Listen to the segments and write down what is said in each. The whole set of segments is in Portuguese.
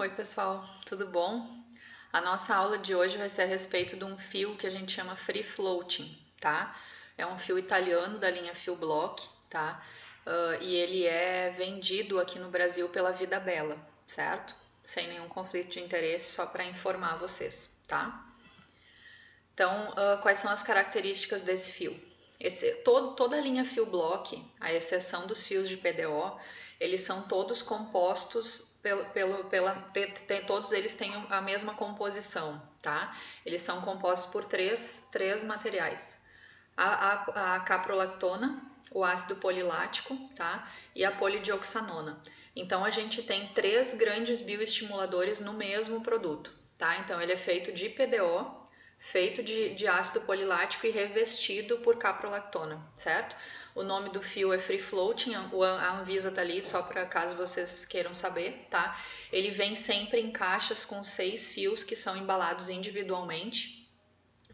Oi, pessoal, tudo bom? A nossa aula de hoje vai ser a respeito de um fio que a gente chama Free Floating, tá? É um fio italiano da linha Fio Block, tá? E ele é vendido aqui no Brasil pela Vida Bela, certo? Sem nenhum conflito de interesse, só para informar vocês, tá? Então, quais são as características desse fio? Toda a linha Fio Block, à exceção dos fios de PDO, eles são todos compostos todos eles têm a mesma composição, tá? Eles são compostos por três materiais: a caprolactona, o ácido polilático, tá? E a polidioxanona. Então a gente tem três grandes bioestimuladores no mesmo produto, tá? Então ele é feito de PDO, feito de ácido polilático e revestido por caprolactona, certo? O nome do fio é Free Floating, a Anvisa tá ali só para caso vocês queiram saber, tá? Ele vem sempre em caixas com 6 fios que são embalados individualmente,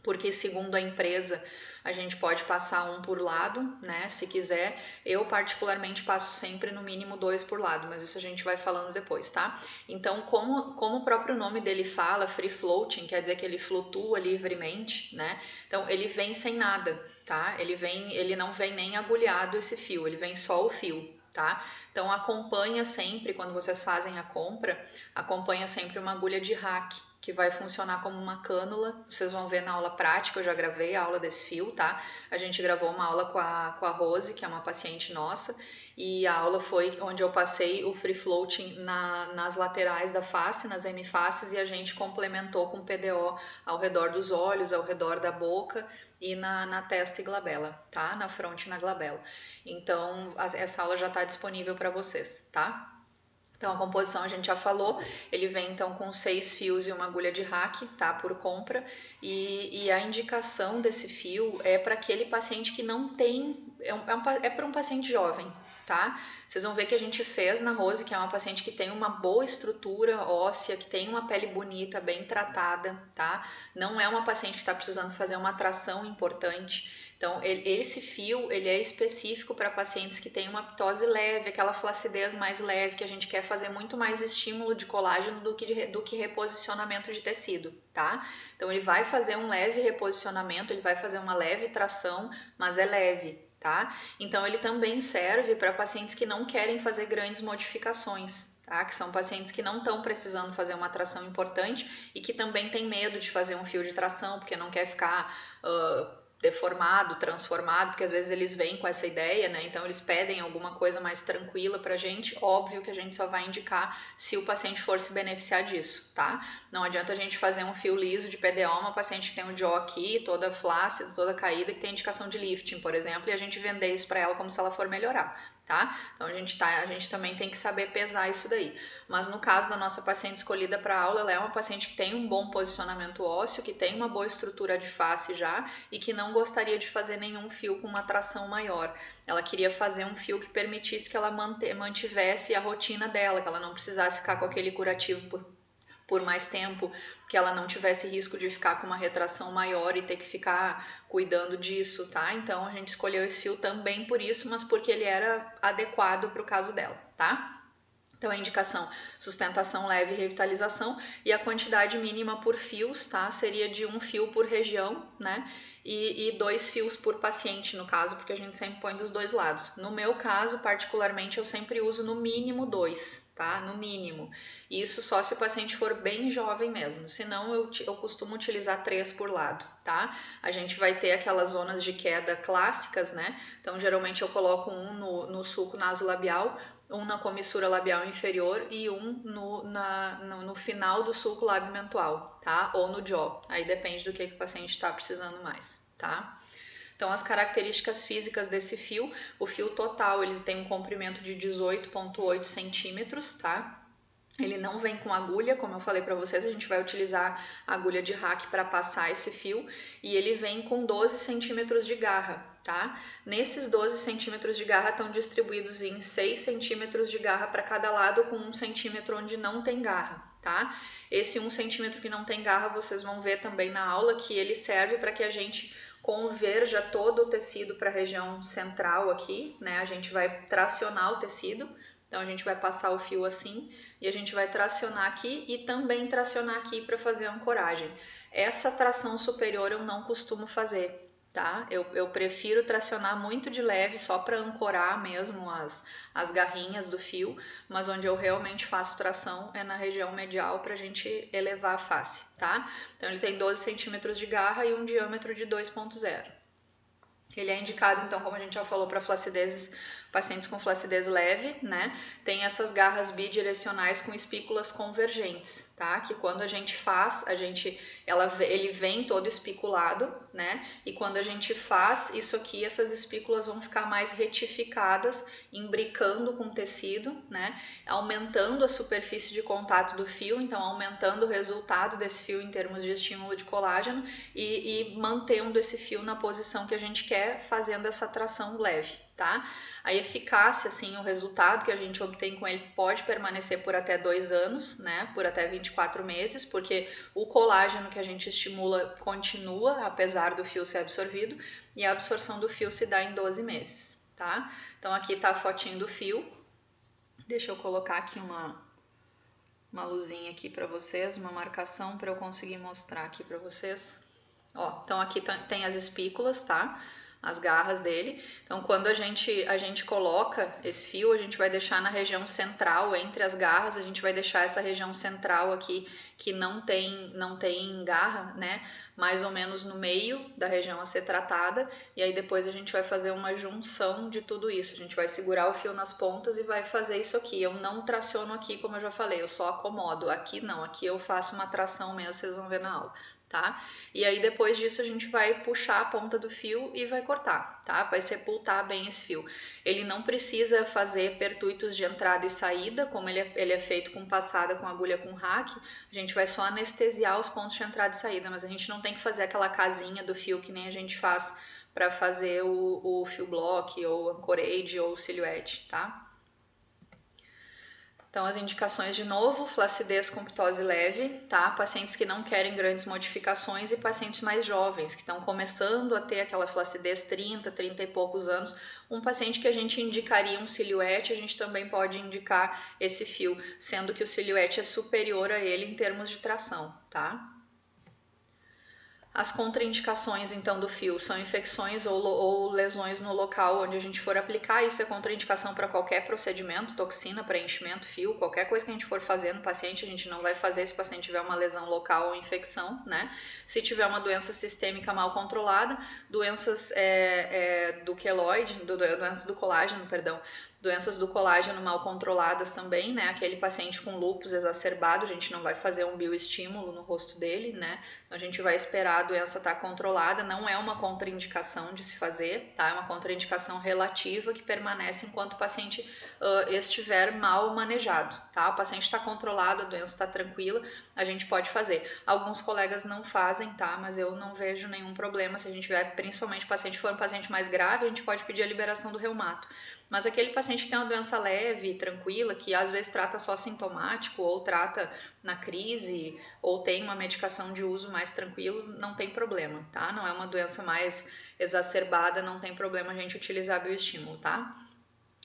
porque segundo a empresa a gente pode passar um por lado, né? Se quiser, eu particularmente passo sempre no mínimo 2 por lado, mas isso a gente vai falando depois, tá? Então, como o próprio nome dele fala, free floating, quer dizer que ele flutua livremente, né? Então, ele vem sem nada, tá? Ele não vem nem agulhado esse fio, ele vem só o fio, tá? Então acompanha sempre, quando vocês fazem a compra, acompanha sempre uma agulha de rack, que vai funcionar como uma cânula. Vocês vão ver na aula prática, eu já gravei a aula desse fio, tá? A gente gravou uma aula com a Rose, que é uma paciente nossa, e a aula foi onde eu passei o free floating nas laterais da face, nas hemifaces, e a gente complementou com PDO ao redor dos olhos, ao redor da boca e na testa e glabela, tá? Na fronte e na glabela. Então, essa aula já está disponível para vocês, tá? Então a composição a gente já falou, ele vem então com 6 fios e uma agulha de rack, tá? Por compra, e a indicação desse fio é para aquele paciente que não tem, é para um paciente jovem, tá? Vocês vão ver que a gente fez na Rose, que é uma paciente que tem uma boa estrutura óssea, que tem uma pele bonita, bem tratada, tá? Não é uma paciente que está precisando fazer uma tração importante. Então, esse fio, ele é específico para pacientes que têm uma ptose leve, aquela flacidez mais leve, que a gente quer fazer muito mais estímulo de colágeno do que reposicionamento de tecido, tá? Então, ele vai fazer um leve reposicionamento, ele vai fazer uma leve tração, mas é leve, tá? Então, ele também serve para pacientes que não querem fazer grandes modificações, tá? Que são pacientes que não estão precisando fazer uma tração importante e que também têm medo de fazer um fio de tração, porque não quer ficar deformado, transformado, porque às vezes eles vêm com essa ideia, né? Então eles pedem alguma coisa mais tranquila pra gente. Óbvio que a gente só vai indicar se o paciente for se beneficiar disso, tá? Não adianta a gente fazer um fio liso de PDO, uma paciente que tem um jaw aqui, toda flácida, toda caída, que tem indicação de lifting, por exemplo, e a gente vender isso pra ela como se ela for melhorar, tá? Então a gente também tem que saber pesar isso daí. Mas no caso da nossa paciente escolhida para aula, ela é uma paciente que tem um bom posicionamento ósseo, que tem uma boa estrutura de face já e que não gostaria de fazer nenhum fio com uma tração maior. Ela queria fazer um fio que permitisse que ela mantivesse a rotina dela, que ela não precisasse ficar com aquele curativo por mais tempo, que ela não tivesse risco de ficar com uma retração maior e ter que ficar cuidando disso, tá? Então a gente escolheu esse fio também por isso, mas porque ele era adequado para o caso dela, tá? Então a indicação, sustentação leve e revitalização, e a quantidade mínima por fios, tá? Seria de 1 fio por região, né? E 2 fios por paciente, no caso, porque a gente sempre põe dos dois lados. No meu caso, particularmente, eu sempre uso no mínimo 2, tá? No mínimo. Isso só se o paciente for bem jovem mesmo, senão eu costumo utilizar 3 por lado, tá? A gente vai ter aquelas zonas de queda clássicas, né? Então, geralmente eu coloco um no sulco nasolabial, um na comissura labial inferior e um no final do sulco lábio-mentual, tá? Ou no jaw, aí depende do que o paciente está precisando mais, tá? Então, as características físicas desse fio, o fio total, ele tem um comprimento de 18,8 centímetros, tá? Ele não vem com agulha, como eu falei para vocês, a gente vai utilizar a agulha de rack para passar esse fio, e ele vem com 12 centímetros de garra, tá? Nesses 12 centímetros de garra estão distribuídos em 6 centímetros de garra para cada lado, com 1 centímetro onde não tem garra, tá? Esse 1 centímetro que não tem garra, vocês vão ver também na aula que ele serve para que a gente converja todo o tecido para a região central aqui, né? A gente vai tracionar o tecido, Então a gente vai passar o fio assim e a gente vai tracionar aqui e também tracionar aqui para fazer a ancoragem. Essa tração superior eu não costumo fazer, tá? Eu prefiro tracionar muito de leve só para ancorar mesmo as garrinhas do fio, mas onde eu realmente faço tração é na região medial para a gente elevar a face, tá? Então ele tem 12 centímetros de garra e um diâmetro de 2,0. Ele é indicado, então, como a gente já falou, para flacidezes, pacientes com flacidez leve, né? Tem essas garras bidirecionais com espículas convergentes, tá? Que quando a gente faz, ele vem todo espiculado, né? E quando a gente faz isso aqui, essas espículas vão ficar mais retificadas, imbricando com o tecido, né? Aumentando a superfície de contato do fio, então aumentando o resultado desse fio em termos de estímulo de colágeno e mantendo esse fio na posição que a gente quer, fazendo essa tração leve, tá? A eficácia, assim, o resultado que a gente obtém com ele pode permanecer por até 2 anos, né? Por até 24 meses, porque o colágeno que a gente estimula continua, apesar do fio ser absorvido, e a absorção do fio se dá em 12 meses, tá? Então aqui tá a fotinho do fio. Deixa eu colocar aqui uma luzinha aqui para vocês, uma marcação para eu conseguir mostrar aqui para vocês. Ó, então aqui tem as espículas, tá? As garras dele. Então, quando a gente coloca esse fio, a gente vai deixar na região central, entre as garras, a gente vai deixar essa região central aqui, que não tem garra, né? Mais ou menos no meio da região a ser tratada, e aí depois a gente vai fazer uma junção de tudo isso. A gente vai segurar o fio nas pontas e vai fazer isso aqui. Eu não traciono aqui, como eu já falei, eu só acomodo. Aqui não, aqui eu faço uma tração mesmo, vocês vão ver na aula. Tá? E aí depois disso a gente vai puxar a ponta do fio e vai cortar, tá? Vai sepultar bem esse fio. Ele não precisa fazer pertuitos de entrada e saída, como ele é feito com passada com agulha com hack, a gente vai só anestesiar os pontos de entrada e saída, mas a gente não tem que fazer aquela casinha do fio que nem a gente faz para fazer o fio block ou ancorage ou silhouette, tá? Então, as indicações de novo, flacidez com ptose leve, tá? Pacientes que não querem grandes modificações e pacientes mais jovens, que estão começando a ter aquela flacidez 30 e poucos anos. Um paciente que a gente indicaria um silhouette, a gente também pode indicar esse fio, sendo que o silhouette é superior a ele em termos de tração, tá? As contraindicações, então, do fio são infecções ou lesões no local onde a gente for aplicar. Isso é contraindicação para qualquer procedimento, toxina, preenchimento, fio, qualquer coisa que a gente for fazer no paciente, a gente não vai fazer se o paciente tiver uma lesão local ou infecção, né? Se tiver uma doença sistêmica mal controlada, doenças do queloide, doenças do colágeno, perdão, doenças do colágeno mal controladas também, né? Aquele paciente com lúpus exacerbado, a gente não vai fazer um bioestímulo no rosto dele, né? A gente vai esperar a doença estar controlada, não é uma contraindicação de se fazer, tá? É uma contraindicação relativa que permanece enquanto o paciente estiver mal manejado, tá? O paciente está controlado, a doença está tranquila, a gente pode fazer. Alguns colegas não fazem, tá? Mas eu não vejo nenhum problema se a gente tiver, principalmente o paciente for um paciente mais grave, a gente pode pedir a liberação do reumato. Mas aquele paciente que tem uma doença leve, tranquila, que às vezes trata só sintomático ou trata na crise ou tem uma medicação de uso mais tranquilo, não tem problema, tá? Não é uma doença mais exacerbada, não tem problema a gente utilizar bioestímulo, tá?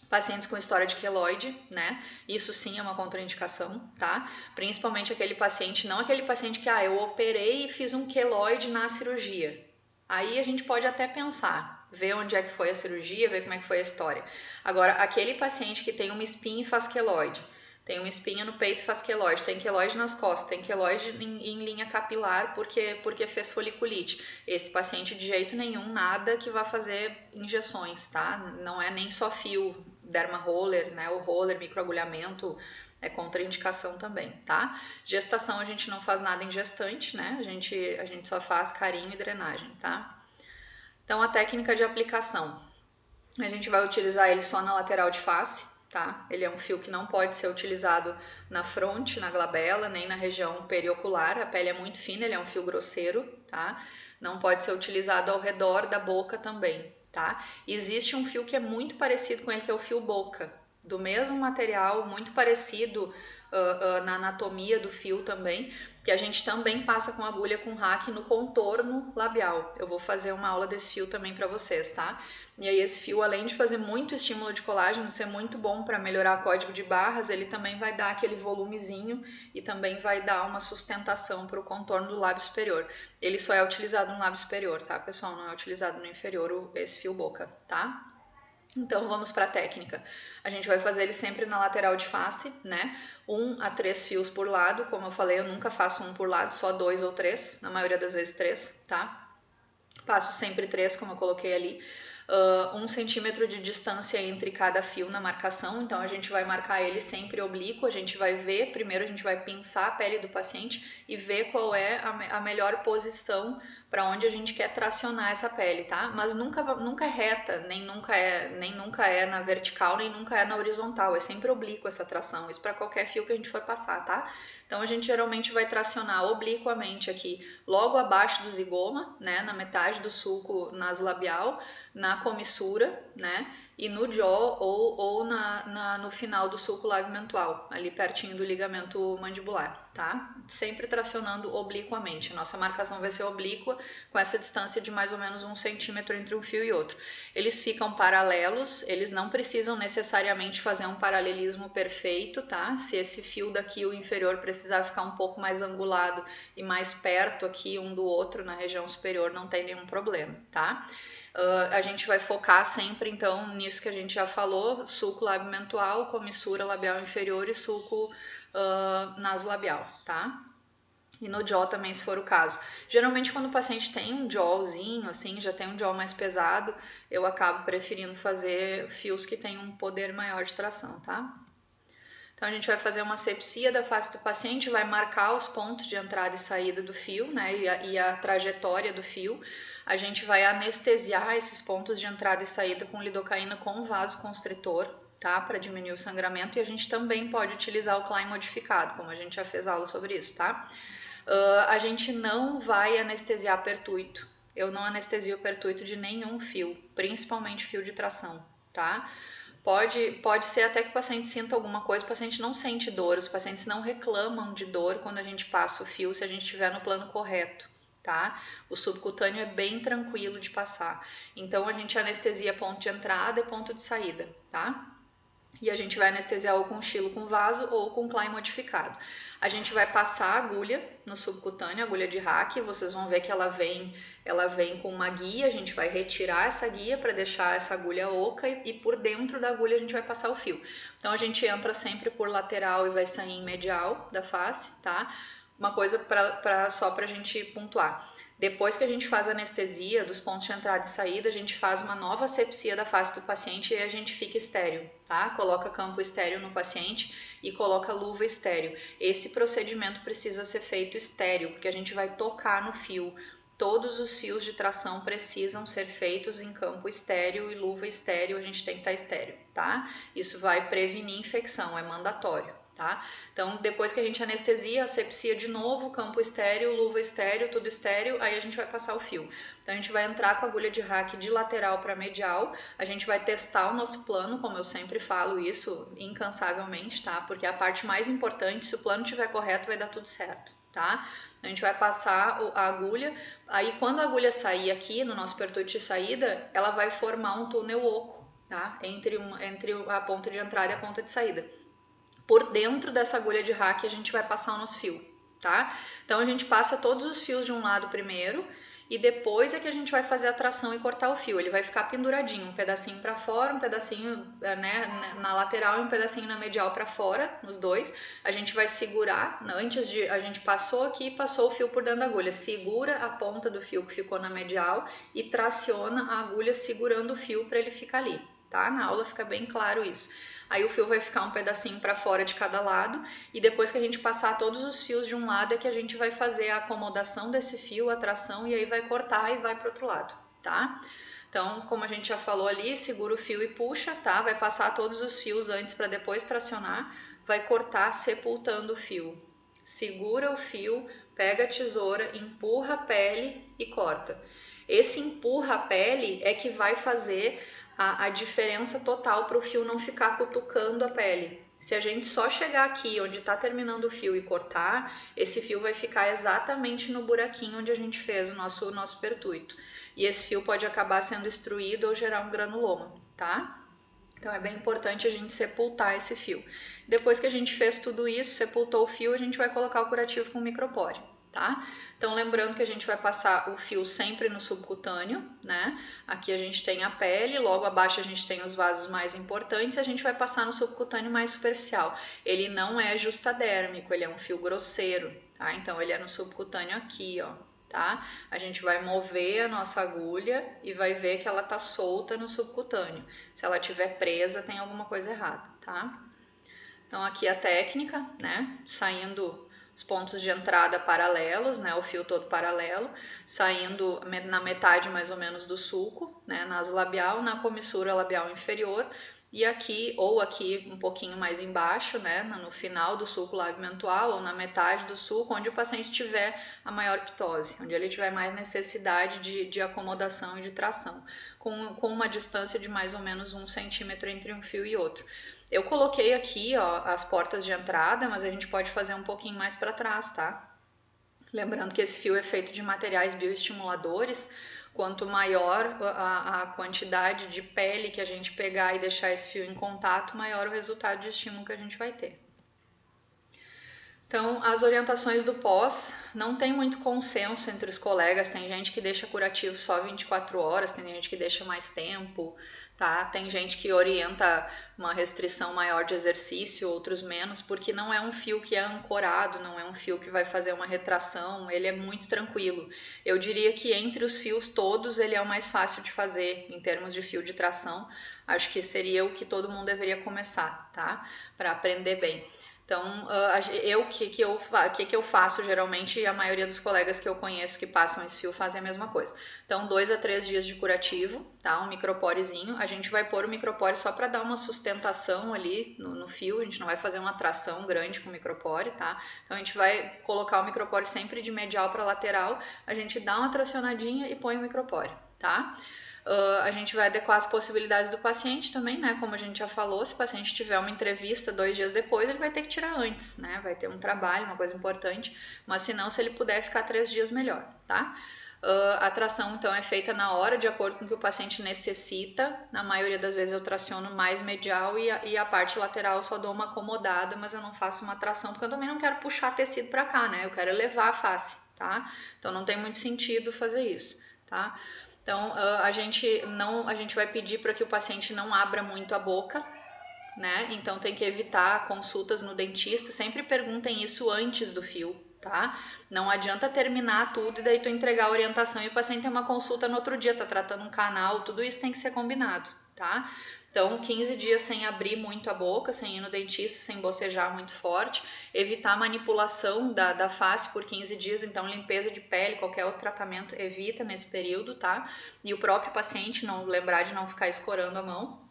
Pacientes com história de queloide, né? Isso sim é uma contraindicação, tá? Principalmente aquele paciente, não aquele paciente que, eu operei e fiz um queloide na cirurgia. Aí a gente pode até pensar, ver onde é que foi a cirurgia, ver como é que foi a história. Agora, aquele paciente que tem uma espinha e faz queloide, tem uma espinha no peito e faz queloide, tem queloide nas costas, tem queloide em linha capilar porque fez foliculite. Esse paciente de jeito nenhum, nada que vá fazer injeções, tá? Não é nem só fio, derma roller, né? O roller, microagulhamento, é contraindicação também, tá? Gestação a gente não faz nada em gestante, né? A gente só faz carinho e drenagem, tá? Então, a técnica de aplicação, a gente vai utilizar ele só na lateral de face, tá? Ele é um fio que não pode ser utilizado na fronte, na glabela, nem na região periocular, a pele é muito fina, ele é um fio grosseiro, tá? Não pode ser utilizado ao redor da boca também, tá? Existe um fio que é muito parecido com ele, que é o fio boca, do mesmo material, muito parecido na anatomia do fio também, que a gente também passa com agulha com hack no contorno labial. Eu vou fazer uma aula desse fio também para vocês, tá? E aí esse fio, além de fazer muito estímulo de colágeno, ser muito bom para melhorar o código de barras, ele também vai dar aquele volumezinho e também vai dar uma sustentação para o contorno do lábio superior. Ele só é utilizado no lábio superior, tá, pessoal? Não é utilizado no inferior esse fio boca, tá? Então vamos para a técnica. A gente vai fazer ele sempre na lateral de face, né? 1 a 3 fios por lado, como eu falei, eu nunca faço um por lado, só 2 ou 3, na maioria das vezes 3, tá? Passo sempre 3, como eu coloquei ali. 1 centímetro de distância entre cada fio na marcação, então a gente vai marcar ele sempre oblíquo, a gente vai ver, primeiro a gente vai pinçar a pele do paciente e ver qual é a melhor posição para onde a gente quer tracionar essa pele, tá? Mas nunca é reta, nem nunca é na vertical, nem nunca é na horizontal, é sempre oblíquo essa tração, isso para qualquer fio que a gente for passar, tá? Então a gente geralmente vai tracionar obliquamente aqui, logo abaixo do zigoma, né, na metade do sulco nasolabial, na comissura, né, e no jaw ou no final do sulco labimental, ali pertinho do ligamento mandibular, tá? Sempre tracionando obliquamente. Nossa marcação vai ser oblíqua, com essa distância de mais ou menos 1 centímetro entre um fio e outro. Eles ficam paralelos, eles não precisam necessariamente fazer um paralelismo perfeito, tá? Se esse fio daqui, o inferior, precisar ficar um pouco mais angulado e mais perto aqui um do outro, na região superior, não tem nenhum problema, tá? A gente vai focar sempre, então, nisso que a gente já falou, sulco labimental, comissura labial inferior e sulco nasolabial, tá? E no jaw também, se for o caso. Geralmente, quando o paciente tem um jawzinho, assim, já tem um jaw mais pesado, eu acabo preferindo fazer fios que têm um poder maior de tração, tá? Então, a gente vai fazer uma asepsia da face do paciente, vai marcar os pontos de entrada e saída do fio, né, e a trajetória do fio. A gente vai anestesiar esses pontos de entrada e saída com lidocaína com vasoconstritor, tá, para diminuir o sangramento. E a gente também pode utilizar o Klein modificado, como a gente já fez aula sobre isso, tá? A gente não vai anestesiar pertuito. Eu não anestesio pertuito de nenhum fio, principalmente fio de tração, tá? Pode ser até que o paciente sinta alguma coisa, o paciente não sente dor, os pacientes não reclamam de dor quando a gente passa o fio, se a gente estiver no plano correto, tá? O subcutâneo é bem tranquilo de passar. Então, a gente anestesia ponto de entrada e ponto de saída, tá? E a gente vai anestesiar ou com estilo com vaso ou com Klein modificado. A gente vai passar a agulha no subcutâneo, agulha de hack, vocês vão ver que ela vem com uma guia, a gente vai retirar essa guia para deixar essa agulha oca e por dentro da agulha a gente vai passar o fio. Então a gente entra sempre por lateral e vai sair em medial da face, tá? Uma coisa só pra gente pontuar. Depois que a gente faz a anestesia dos pontos de entrada e saída, a gente faz uma nova asepsia da face do paciente e a gente fica estéreo, tá? Coloca campo estéreo no paciente e coloca luva estéreo. Esse procedimento precisa ser feito estéreo, porque a gente vai tocar no fio. Todos os fios de tração precisam ser feitos em campo estéreo e luva estéreo, a gente tem que estar estéreo, tá? Isso vai prevenir infecção, é mandatório. Tá? Então, depois que a gente anestesia, asepsia de novo, campo estéreo, luva estéreo, tudo estéreo, aí a gente vai passar o fio. Então, a gente vai entrar com a agulha de hack de lateral para medial, a gente vai testar o nosso plano, como eu sempre falo isso, incansavelmente, tá? Porque a parte mais importante, se o plano estiver correto, vai dar tudo certo, tá? A gente vai passar a agulha, aí quando a agulha sair aqui, no nosso pertuite de saída, ela vai formar um túnel oco, tá? Entre a ponta de entrada e a ponta de saída. Por dentro dessa agulha de hack a gente vai passar o nosso fio, tá? Então a gente passa todos os fios de um lado primeiro e depois é que a gente vai fazer a tração e cortar o fio. Ele vai ficar penduradinho, um pedacinho para fora, um pedacinho, né, na lateral e um pedacinho na medial para fora, nos dois. A gente vai segurar, antes de a gente passou aqui e passou o fio por dentro da agulha. Segura a ponta do fio que ficou na medial e traciona a agulha segurando o fio para ele ficar ali, tá? Na aula fica bem claro isso. Aí o fio vai ficar um pedacinho para fora de cada lado e depois que a gente passar todos os fios de um lado é que a gente vai fazer a acomodação desse fio, a tração e aí vai cortar e vai para o outro lado, tá? Então, como a gente já falou ali, segura o fio e puxa, tá? Vai passar todos os fios antes para depois tracionar, vai cortar sepultando o fio. Segura o fio, pega a tesoura, empurra a pele e corta. Esse empurra a pele é que vai fazer a diferença total para o fio não ficar cutucando a pele. Se a gente só chegar aqui onde está terminando o fio e cortar, esse fio vai ficar exatamente no buraquinho onde a gente fez o nosso pertuito. E esse fio pode acabar sendo destruído ou gerar um granuloma, tá? Então é bem importante a gente sepultar esse fio. Depois que a gente fez tudo isso, sepultou o fio, a gente vai colocar o curativo com micropore, tá? Então lembrando que a gente vai passar o fio sempre no subcutâneo, né? Aqui a gente tem a pele, logo abaixo a gente tem os vasos mais importantes, a gente vai passar no subcutâneo mais superficial. Ele não é justadérmico, ele é um fio grosseiro, tá? Então ele é no subcutâneo aqui, ó. Tá? A gente vai mover a nossa agulha e vai ver que ela tá solta no subcutâneo. Se ela estiver presa, tem alguma coisa errada, tá? Então aqui a técnica, né? Saindo os pontos de entrada paralelos, né? O fio todo paralelo, saindo na metade mais ou menos do sulco, né? Nasolabial, na comissura labial inferior. E aqui, ou aqui um pouquinho mais embaixo, né, no final do sulco lábio-mentual ou na metade do sulco, onde o paciente tiver a maior ptose, onde ele tiver mais necessidade de acomodação e de tração, com uma distância de mais ou menos 1 centímetro entre um fio e outro. Eu coloquei aqui, ó, as portas de entrada, mas a gente pode fazer um pouquinho mais para trás, tá? Lembrando que esse fio é feito de materiais bioestimuladores. Quanto maior a quantidade de pele que a gente pegar e deixar esse fio em contato, maior o resultado de estímulo que a gente vai ter. Então, as orientações do pós, não tem muito consenso entre os colegas, tem gente que deixa curativo só 24 horas, tem gente que deixa mais tempo, tá? Tem gente que orienta uma restrição maior de exercício, outros menos, porque não é um fio que é ancorado, não é um fio que vai fazer uma retração, ele é muito tranquilo. Eu diria que entre os fios todos, ele é o mais fácil de fazer, em termos de fio de tração, acho que seria o que todo mundo deveria começar, tá? Para aprender bem. Então, o que eu faço geralmente, a maioria dos colegas que eu conheço que passam esse fio fazem a mesma coisa. Então, 2 a 3 dias de curativo, tá? Um microporezinho. A gente vai pôr o micropore só para dar uma sustentação ali no fio, a gente não vai fazer uma tração grande com o micropore, tá? Então, a gente vai colocar o micropore sempre de medial para lateral, a gente dá uma tracionadinha e põe o micropore, tá? A gente vai adequar as possibilidades do paciente também, né? Como a gente já falou, se o paciente tiver uma entrevista 2 dias depois, ele vai ter que tirar antes, né? Vai ter um trabalho, uma coisa importante, mas se não, se ele puder ficar 3 dias, melhor, tá? A tração, então, é feita na hora, de acordo com o que o paciente necessita. Na maioria das vezes eu traciono mais medial e a parte lateral eu só dou uma acomodada, mas eu não faço uma tração, porque eu também não quero puxar tecido para cá, né? Eu quero elevar a face, tá? Então, não tem muito sentido fazer isso, tá? Então, a gente vai pedir para que o paciente não abra muito a boca, né? Então, tem que evitar consultas no dentista. Sempre perguntem isso antes do fio, tá? Não adianta terminar tudo e daí tu entregar a orientação e o paciente tem uma consulta no outro dia, tá tratando um canal, tudo isso tem que ser combinado, tá? Então, 15 dias sem abrir muito a boca, sem ir no dentista, sem bocejar muito forte, evitar manipulação da face por 15 dias, então limpeza de pele, qualquer outro tratamento, evita nesse período, tá? E o próprio paciente não lembrar de não ficar escorando a mão,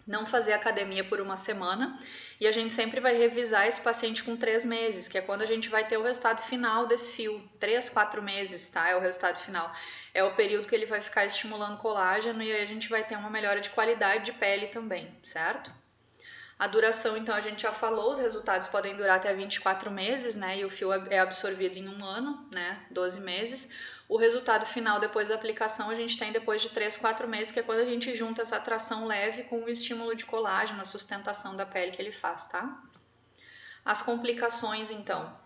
não fazer academia por 1 semana, e a gente sempre vai revisar esse paciente com 3 meses, que é quando a gente vai ter o resultado final desse fio, 3, 4 meses, tá? É o resultado final. É o período que ele vai ficar estimulando colágeno e aí a gente vai ter uma melhora de qualidade de pele também, certo? A duração, então, a gente já falou, os resultados podem durar até 24 meses, né? E o fio é absorvido em 1 ano, né? 12 meses. O resultado final, depois da aplicação, a gente tem depois de 3, 4 meses, que é quando a gente junta essa tração leve com o estímulo de colágeno, a sustentação da pele que ele faz, tá? As complicações, então.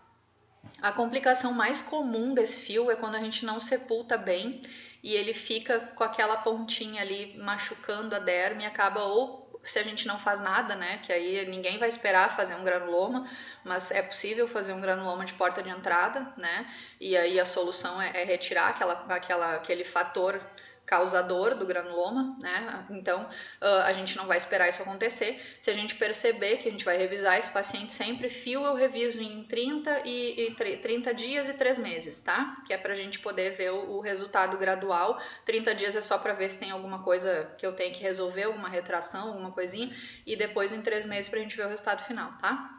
A complicação mais comum desse fio é quando a gente não sepulta bem e ele fica com aquela pontinha ali machucando a derme e acaba, ou se a gente não faz nada, né, que aí ninguém vai esperar fazer um granuloma, mas é possível fazer um granuloma de porta de entrada, né, e aí a solução é retirar aquele fator causador do granuloma, né? Então, a gente não vai esperar isso acontecer. Se a gente perceber que a gente vai revisar esse paciente sempre, fio eu reviso em 30 dias e 3 meses, tá? Que é pra gente poder ver o resultado gradual. 30 dias é só para ver se tem alguma coisa que eu tenho que resolver, alguma retração, alguma coisinha, e depois em 3 meses pra gente ver o resultado final, tá?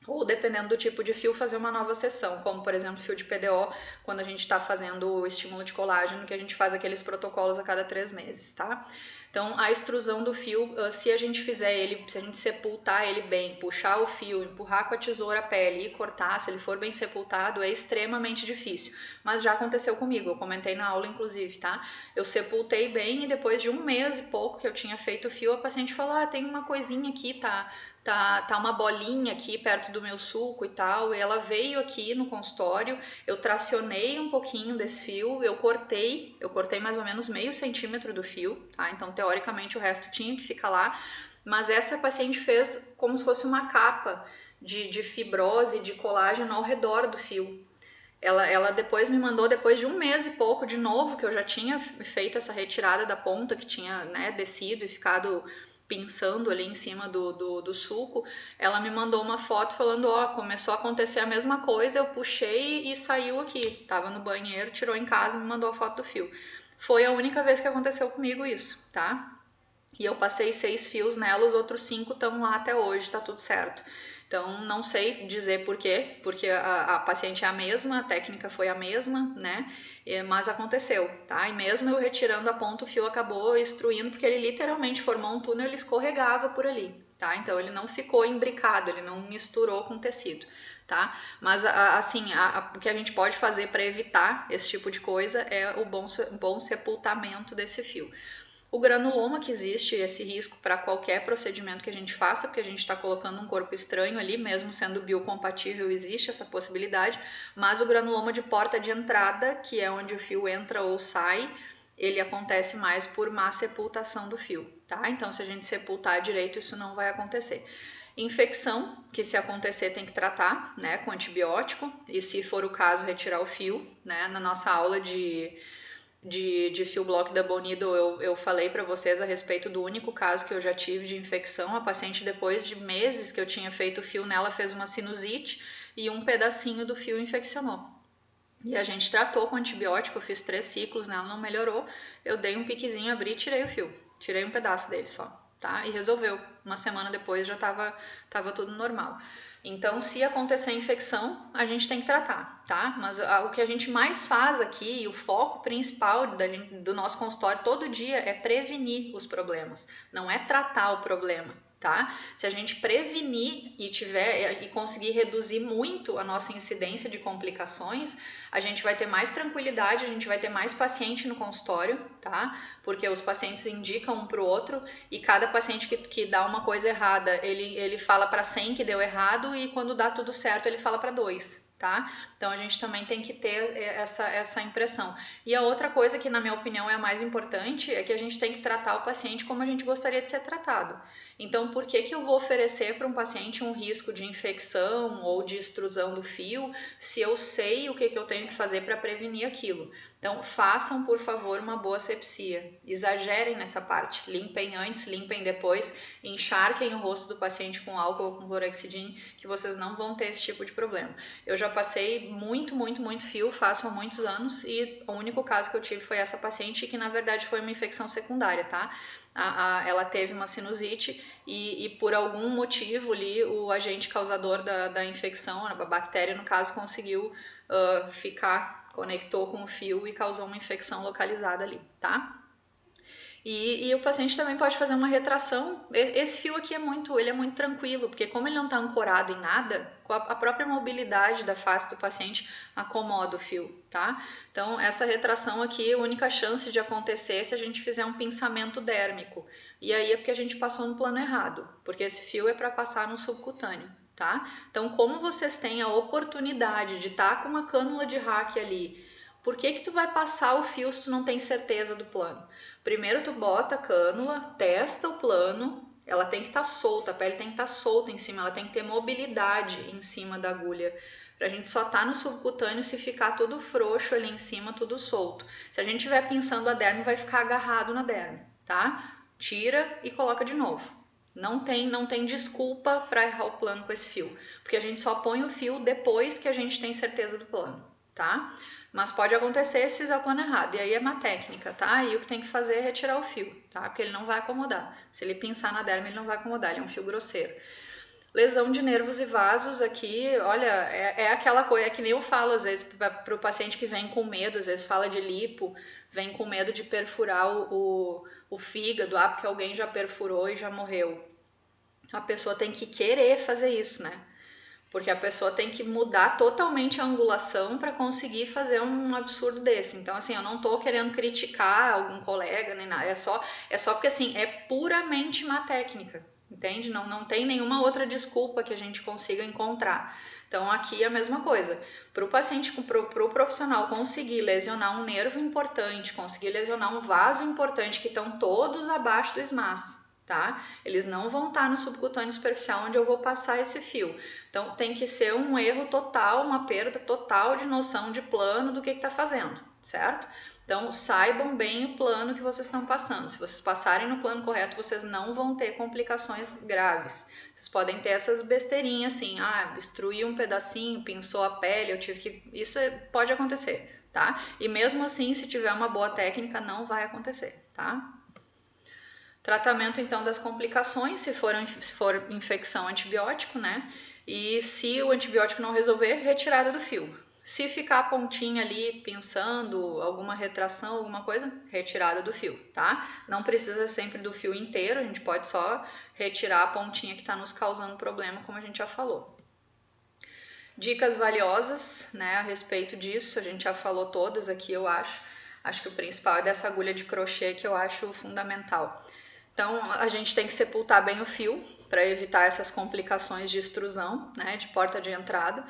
Ou dependendo do tipo de fio, fazer uma nova sessão, como por exemplo fio de PDO, quando a gente está fazendo o estímulo de colágeno, que a gente faz aqueles protocolos a cada 3 meses, tá? Então, a extrusão do fio, se a gente fizer ele, se a gente sepultar ele bem, puxar o fio, empurrar com a tesoura a pele e cortar, se ele for bem sepultado, é extremamente difícil. Mas já aconteceu comigo, eu comentei na aula inclusive, tá? Eu sepultei bem e depois de 1 mês e pouco que eu tinha feito o fio, a paciente falou, tem uma coisinha aqui, tá uma bolinha aqui perto do meu sulco e tal, e ela veio aqui no consultório, eu tracionei um pouquinho desse fio, eu cortei mais ou menos meio centímetro do fio, tá? Então, teoricamente, o resto tinha que ficar lá, mas essa paciente fez como se fosse uma capa de fibrose, de colágeno ao redor do fio. Ela depois me mandou, depois de 1 mês e pouco, de novo, que eu já tinha feito essa retirada da ponta, que tinha, né, descido e ficado pinçando ali em cima do sulco, ela me mandou uma foto falando, começou a acontecer a mesma coisa, eu puxei e saiu aqui, tava no banheiro, tirou em casa e me mandou a foto do fio. Foi a única vez que aconteceu comigo isso, tá? E eu passei 6 fios nela, os outros 5 estão lá até hoje, tá tudo certo. Então, não sei dizer por quê, porque a paciente é a mesma, a técnica foi a mesma, né? Mas aconteceu, tá? E mesmo eu retirando a ponta, o fio acabou extruindo, porque ele literalmente formou um túnel, ele escorregava por ali, tá? Então, ele não ficou imbricado, ele não misturou com tecido, tá? Mas, assim, o que a gente pode fazer para evitar esse tipo de coisa é o bom sepultamento desse fio. O granuloma, que existe esse risco para qualquer procedimento que a gente faça, porque a gente está colocando um corpo estranho ali, mesmo sendo biocompatível, existe essa possibilidade, mas o granuloma de porta de entrada, que é onde o fio entra ou sai, ele acontece mais por má sepultação do fio, tá? Então, se a gente sepultar direito, isso não vai acontecer. Infecção, que se acontecer tem que tratar, né, com antibiótico, e se for o caso, retirar o fio, né? Na nossa aula de fio block da Bonido, eu falei para vocês a respeito do único caso que eu já tive de infecção. A paciente, depois de meses que eu tinha feito o fio nela, fez uma sinusite e um pedacinho do fio infeccionou. E a gente tratou com antibiótico, eu fiz 3 ciclos nela, não melhorou. Eu dei um piquezinho, abri e tirei o fio. Tirei um pedaço dele só, tá? E resolveu. Uma semana depois já tava tudo normal. Então, se acontecer infecção, a gente tem que tratar, tá? Mas o que a gente mais faz aqui, o foco principal do nosso consultório todo dia é prevenir os problemas, não é tratar o problema, tá? Se a gente prevenir e conseguir reduzir muito a nossa incidência de complicações, a gente vai ter mais tranquilidade, a gente vai ter mais paciente no consultório, tá? Porque os pacientes indicam um para o outro e cada paciente que dá uma coisa errada, ele fala para 100 que deu errado e quando dá tudo certo ele fala para 2. Tá? Então a gente também tem que ter essa impressão. E a outra coisa que, na minha opinião, é a mais importante é que a gente tem que tratar o paciente como a gente gostaria de ser tratado. Então, por que eu vou oferecer para um paciente um risco de infecção ou de extrusão do fio se eu sei o que eu tenho que fazer para prevenir aquilo? Então, façam, por favor, uma boa asepsia. Exagerem nessa parte. Limpem antes, limpem depois. Encharquem o rosto do paciente com álcool ou com clorexidine, que vocês não vão ter esse tipo de problema. Eu já passei muito fio, faço há muitos anos, e o único caso que eu tive foi essa paciente, que na verdade foi uma infecção secundária, tá? Ela teve uma sinusite e por algum motivo ali, o agente causador da infecção, a bactéria no caso, conseguiu conectou com o fio e causou uma infecção localizada ali, tá? E o paciente também pode fazer uma retração. Esse fio aqui ele é muito tranquilo, porque como ele não está ancorado em nada, a própria mobilidade da face do paciente acomoda o fio, tá? Então, essa retração aqui, a única chance de acontecer é se a gente fizer um pinçamento dérmico. E aí é porque a gente passou no plano errado, porque esse fio é para passar no subcutâneo. Tá? Então, como vocês têm a oportunidade de estar com uma cânula de Hack ali, por que tu vai passar o fio se tu não tem certeza do plano? Primeiro tu bota a cânula, testa o plano, ela tem que estar solta, a pele tem que estar solta em cima, ela tem que ter mobilidade em cima da agulha. Pra gente só tá no subcutâneo se ficar tudo frouxo ali em cima, tudo solto. Se a gente estiver pinçando a derme, vai ficar agarrado na derme, tá? Tira e coloca de novo. Não tem desculpa para errar o plano com esse fio, porque a gente só põe o fio depois que a gente tem certeza do plano, tá? Mas pode acontecer se fizer o plano errado, e aí é uma técnica, tá? E o que tem que fazer é retirar o fio, tá? Porque ele não vai acomodar. Se ele pinçar na derme, ele não vai acomodar, ele é um fio grosseiro. Lesão de nervos e vasos aqui, olha, é aquela coisa, é que nem eu falo às vezes para o paciente que vem com medo, às vezes fala de lipo, vem com medo de perfurar o fígado, porque alguém já perfurou e já morreu. A pessoa tem que querer fazer isso, né? Porque a pessoa tem que mudar totalmente a angulação para conseguir fazer um absurdo desse. Então, assim, eu não tô querendo criticar algum colega nem nada, é só porque, assim, é puramente uma técnica, entende? Não tem nenhuma outra desculpa que a gente consiga encontrar. Então, aqui é a mesma coisa. Para o paciente, para o profissional conseguir lesionar um nervo importante, conseguir lesionar um vaso importante, que estão todos abaixo do SMAS, tá? Eles não vão estar no subcutâneo superficial onde eu vou passar esse fio. Então tem que ser um erro total, uma perda total de noção de plano do que está fazendo, certo? Então saibam bem o plano que vocês estão passando. Se vocês passarem no plano correto, vocês não vão ter complicações graves. Vocês podem ter essas besteirinhas assim, destruiu um pedacinho, pinçou a pele, eu tive que... Isso pode acontecer, tá? E mesmo assim, se tiver uma boa técnica, não vai acontecer, tá? Tratamento então das complicações, se for infecção, antibiótico, né? E se o antibiótico não resolver, retirada do fio. Se ficar a pontinha ali pinçando, alguma retração, alguma coisa, retirada do fio, tá? Não precisa sempre do fio inteiro, a gente pode só retirar a pontinha que está nos causando problema, como a gente já falou. Dicas valiosas, né, a respeito disso, a gente já falou todas aqui, eu acho. Acho que o principal é dessa agulha de crochê que eu acho fundamental. Então, a gente tem que sepultar bem o fio para evitar essas complicações de extrusão, né, de porta de entrada.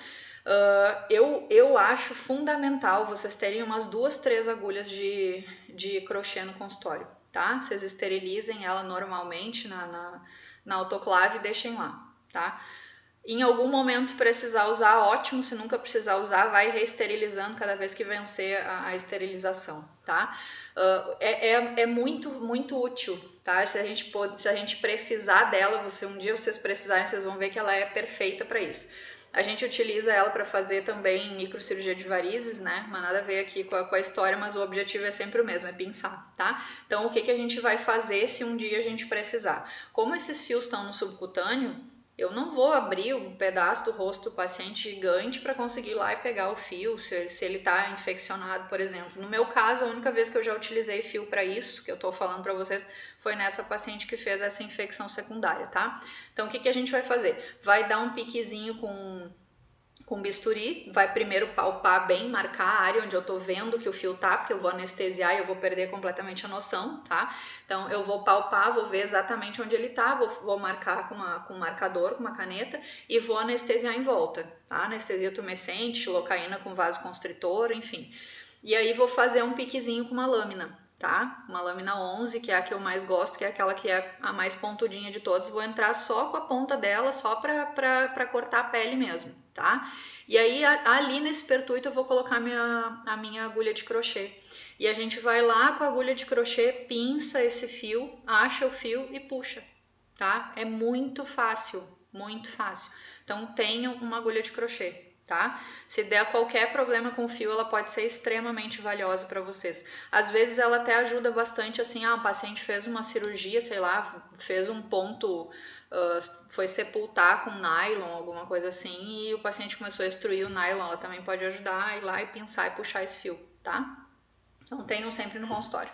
Eu acho fundamental vocês terem umas 2, 3 agulhas de crochê no consultório, tá? Vocês esterilizem ela normalmente na autoclave e deixem lá, tá? Em algum momento, se precisar usar, ótimo. Se nunca precisar usar, vai reesterilizando cada vez que vencer a esterilização, tá? É muito, muito útil, tá? Se a gente precisar dela, um dia vocês precisarem, vocês vão ver que ela é perfeita para isso. A gente utiliza ela para fazer também microcirurgia de varizes, né? Mas nada a ver aqui com a história, mas o objetivo é sempre o mesmo, é pinçar, tá? Então, o que a gente vai fazer se um dia a gente precisar? Como esses fios estão no subcutâneo, eu não vou abrir um pedaço do rosto do paciente gigante para conseguir ir lá e pegar o fio, se ele está infeccionado, por exemplo. No meu caso, a única vez que eu já utilizei fio para isso, que eu estou falando para vocês, foi nessa paciente que fez essa infecção secundária, tá? Então, o que a gente vai fazer? Vai dar um piquezinho com bisturi, vai primeiro palpar bem, marcar a área onde eu tô vendo que o fio tá, porque eu vou anestesiar e eu vou perder completamente a noção, tá? Então eu vou palpar, vou ver exatamente onde ele tá, vou marcar com um marcador, com uma caneta e vou anestesiar em volta, tá? Anestesia tumescente, xilocaína com vasoconstritor, enfim. E aí vou fazer um piquezinho com uma lâmina, tá? Uma lâmina 11, que é a que eu mais gosto, que é aquela que é a mais pontudinha de todas. Vou entrar só com a ponta dela, só pra cortar a pele mesmo, tá? E aí, ali nesse pertuito, eu vou colocar a minha agulha de crochê. E a gente vai lá com a agulha de crochê, pinça esse fio, acha o fio e puxa, tá? É muito fácil, muito fácil. Então, tenham uma agulha de crochê. Tá? Se der qualquer problema com o fio, ela pode ser extremamente valiosa para vocês. Às vezes ela até ajuda bastante assim, um paciente fez uma cirurgia, sei lá, fez um ponto, foi sepultar com nylon, alguma coisa assim, e o paciente começou a extruir o nylon, ela também pode ajudar a ir lá e pinçar e puxar esse fio, tá? Então tenham sempre no consultório.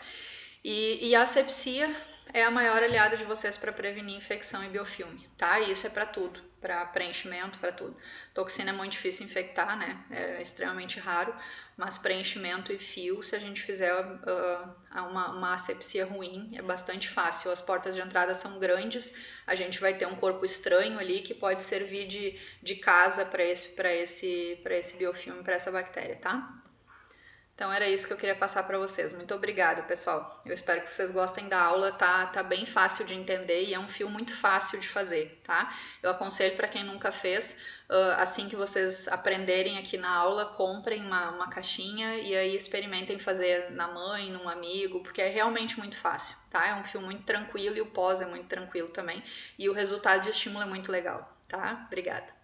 E a asepsia é a maior aliada de vocês para prevenir infecção e biofilme, tá? E isso é para tudo, para preenchimento, para tudo. Toxina é muito difícil infectar, né? É extremamente raro, mas preenchimento e fio, se a gente fizer uma asepsia ruim, é bastante fácil. As portas de entrada são grandes, a gente vai ter um corpo estranho ali que pode servir de casa para esse biofilme, para essa bactéria, tá? Então era isso que eu queria passar para vocês. Muito obrigada, pessoal. Eu espero que vocês gostem da aula. Tá bem fácil de entender e é um fio muito fácil de fazer, tá? Eu aconselho para quem nunca fez, assim que vocês aprenderem aqui na aula, comprem uma caixinha e aí experimentem fazer na mãe, num amigo, porque é realmente muito fácil, tá? É um fio muito tranquilo e o pós é muito tranquilo também e o resultado de estímulo é muito legal, tá? Obrigada.